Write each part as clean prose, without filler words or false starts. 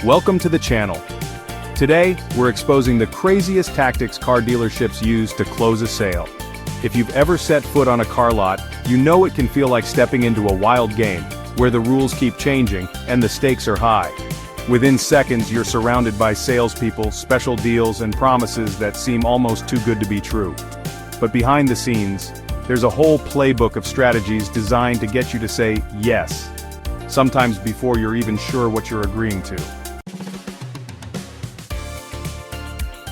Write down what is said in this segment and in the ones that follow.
Welcome to the channel. Today, we're exposing the craziest tactics car dealerships use to close a sale. If you've ever set foot on a car lot, you know it can feel like stepping into a wild game, where the rules keep changing and the stakes are high. Within seconds, you're surrounded by salespeople, special deals, and promises that seem almost too good to be true. But behind the scenes, there's a whole playbook of strategies designed to get you to say yes, sometimes before you're even sure what you're agreeing to.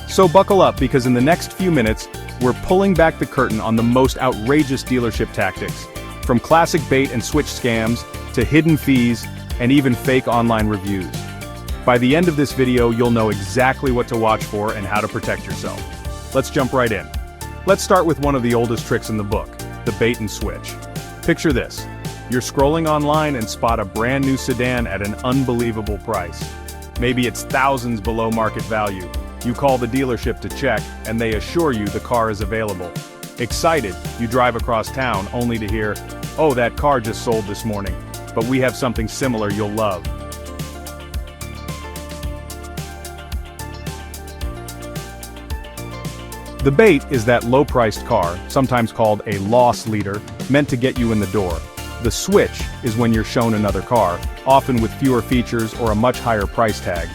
So buckle up, because in the next few minutes, we're pulling back the curtain on the most outrageous dealership tactics, from classic bait and switch scams, to hidden fees, and even fake online reviews. By the end of this video, you'll know exactly what to watch for and how to protect yourself. Let's jump right in. Let's start with one of the oldest tricks in the book, the bait and switch. Picture this. You're scrolling online and spot a brand new sedan at an unbelievable price. Maybe it's thousands below market value. You call the dealership to check, and they assure you the car is available. Excited, you drive across town only to hear, "Oh, that car just sold this morning, but we have something similar you'll love." The bait is that low-priced car, sometimes called a loss leader, meant to get you in the door. The switch is when you're shown another car, often with fewer features or a much higher price tag.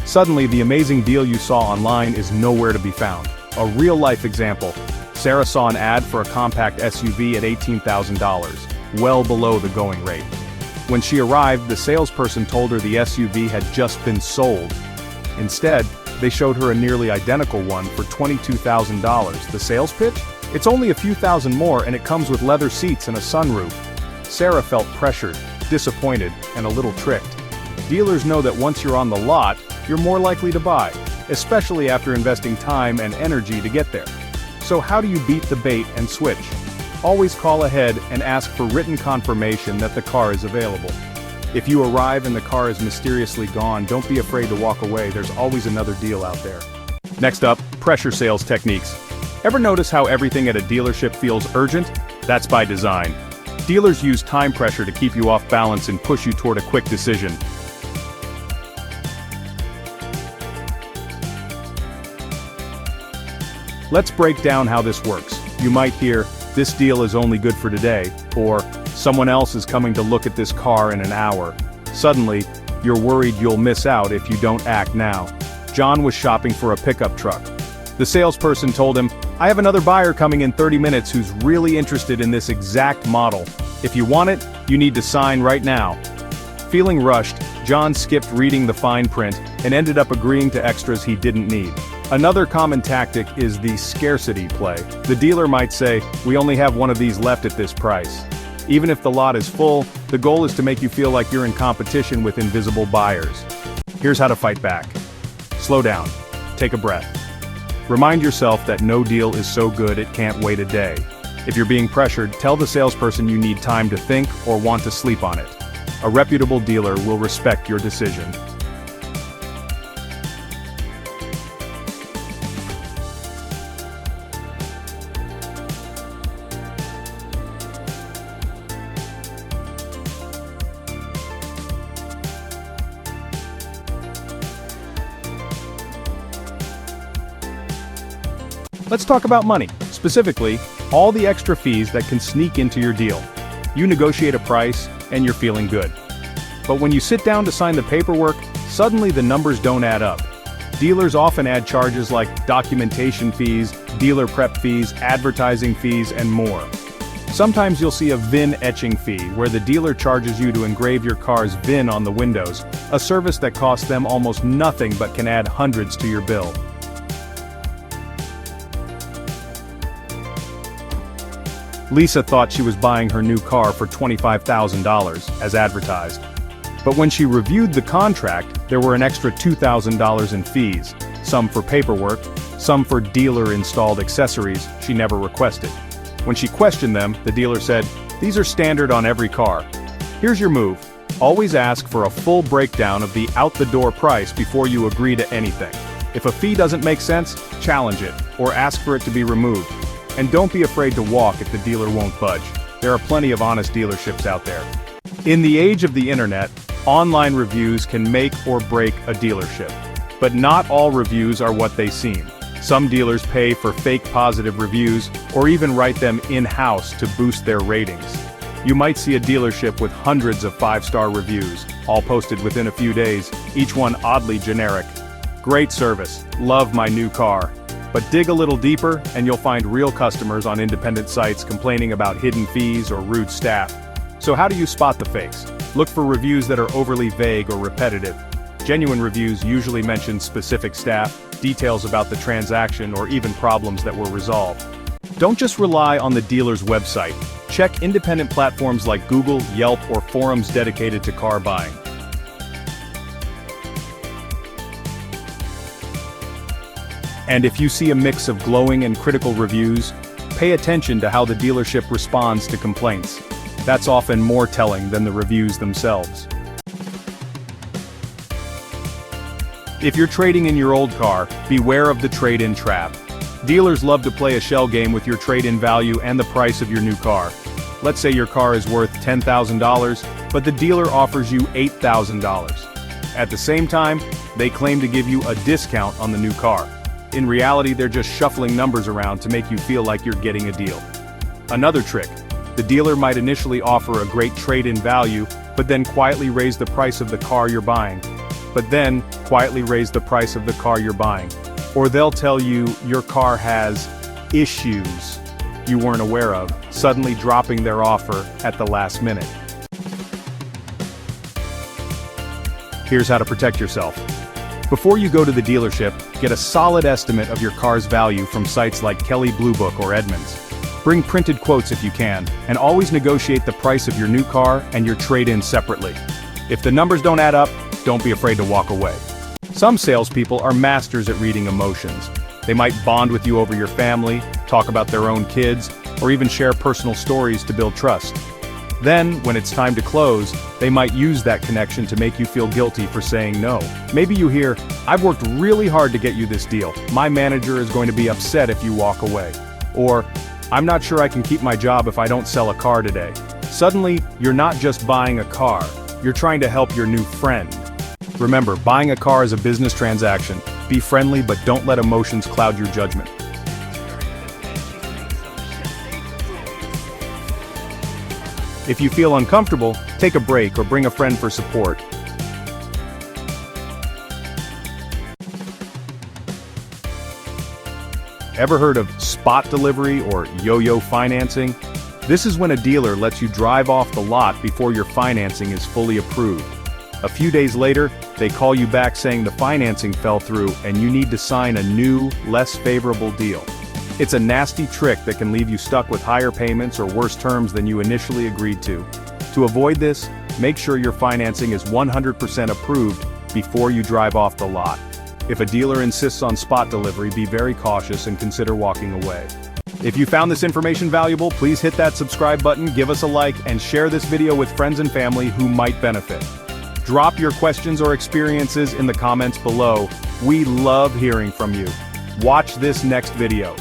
Suddenly, the amazing deal you saw online is nowhere to be found. A real-life example. Sarah saw an ad for a compact SUV at $18,000, well below the going rate. When she arrived, the salesperson told her the SUV had just been sold. Instead, they showed her a nearly identical one for $22,000. The sales pitch? It's only a few thousand more, and it comes with leather seats and a sunroof. Sarah felt pressured, disappointed, and a little tricked. Dealers know that once you're on the lot, you're more likely to buy, especially after investing time and energy to get there. So how do you beat the bait and switch? Always call ahead and ask for written confirmation that the car is available. If you arrive and the car is mysteriously gone, don't be afraid to walk away. There's always another deal out there. Next up, pressure sales techniques. Ever notice how everything at a dealership feels urgent? That's by design. Dealers use time pressure to keep you off balance and push you toward a quick decision. Let's break down how this works. You might hear, "This deal is only good for today," or "Someone else is coming to look at this car in an hour." Suddenly, you're worried you'll miss out if you don't act now. John was shopping for a pickup truck. The salesperson told him, "I have another buyer coming in 30 minutes who's really interested in this exact model. If you want it, you need to sign right now." Feeling rushed, John skipped reading the fine print and ended up agreeing to extras he didn't need. Another common tactic is the scarcity play. The dealer might say, "We only have one of these left at this price." Even if the lot is full, the goal is to make you feel like you're in competition with invisible buyers. Here's how to fight back. Slow down. Take a breath. Remind yourself that no deal is so good it can't wait a day. If you're being pressured, tell the salesperson you need time to think or want to sleep on it. A reputable dealer will respect your decision. Let's talk about money, specifically, all the extra fees that can sneak into your deal. You negotiate a price, and you're feeling good. But when you sit down to sign the paperwork, suddenly the numbers don't add up. Dealers often add charges like documentation fees, dealer prep fees, advertising fees, and more. Sometimes you'll see a VIN etching fee, where the dealer charges you to engrave your car's VIN on the windows, a service that costs them almost nothing but can add hundreds to your bill. Lisa thought she was buying her new car for $25,000, as advertised. But when she reviewed the contract, there were an extra $2,000 in fees, some for paperwork, some for dealer-installed accessories she never requested. When she questioned them, the dealer said, "These are standard on every car." Here's your move. Always ask for a full breakdown of the out-the-door price before you agree to anything. If a fee doesn't make sense, challenge it, or ask for it to be removed. And don't be afraid to walk if the dealer won't budge. There are plenty of honest dealerships out there. In the age of the internet, Online reviews can make or break a dealership. But not all reviews are what they seem. Some dealers pay for fake positive reviews or even write them in-house to boost their ratings. You might see a dealership with hundreds of 5-star reviews, all posted within a few days, each one oddly generic. Great service, love my new car. But dig a little deeper and you'll find real customers on independent sites complaining about hidden fees or rude staff. So how do you spot the fakes? Look for reviews that are overly vague or repetitive. Genuine reviews usually mention specific staff, details about the transaction, or even problems that were resolved. Don't just rely on the dealer's website. Check independent platforms like Google, Yelp, or forums dedicated to car buying. And if you see a mix of glowing and critical reviews, pay attention to how the dealership responds to complaints. That's often more telling than the reviews themselves. If you're trading in your old car, beware of the trade-in trap. Dealers love to play a shell game with your trade-in value and the price of your new car. Let's say your car is worth $10,000, but the dealer offers you $8,000. At the same time, they claim to give you a discount on the new car. In reality, they're just shuffling numbers around to make you feel like you're getting a deal. Another trick: the dealer might initially offer a great trade-in value, but then quietly raise the price of the car you're buying. Or they'll tell you your car has issues you weren't aware of, suddenly dropping their offer at the last minute. Here's how to protect yourself. Before you go to the dealership, get a solid estimate of your car's value from sites like Kelley Blue Book or Edmunds. Bring printed quotes if you can, and always negotiate the price of your new car and your trade-in separately. If the numbers don't add up, don't be afraid to walk away. Some salespeople are masters at reading emotions. They might bond with you over your family, talk about their own kids, or even share personal stories to build trust. Then, when it's time to close, they might use that connection to make you feel guilty for saying no. Maybe you hear, "I've worked really hard to get you this deal. My manager is going to be upset if you walk away." Or, "I'm not sure I can keep my job if I don't sell a car today." Suddenly, you're not just buying a car, you're trying to help your new friend. Remember, buying a car is a business transaction. Be friendly, but don't let emotions cloud your judgment. If you feel uncomfortable, take a break or bring a friend for support. Ever heard of spot delivery or yo-yo financing? This is when a dealer lets you drive off the lot before your financing is fully approved. A few days later, they call you back saying the financing fell through and you need to sign a new, less favorable deal. It's a nasty trick that can leave you stuck with higher payments or worse terms than you initially agreed to. To avoid this, make sure your financing is 100% approved before you drive off the lot. If a dealer insists on spot delivery, be very cautious and consider walking away. If you found this information valuable, please hit that subscribe button, give us a like, and share this video with friends and family who might benefit. Drop your questions or experiences in the comments below. We love hearing from you. Watch this next video.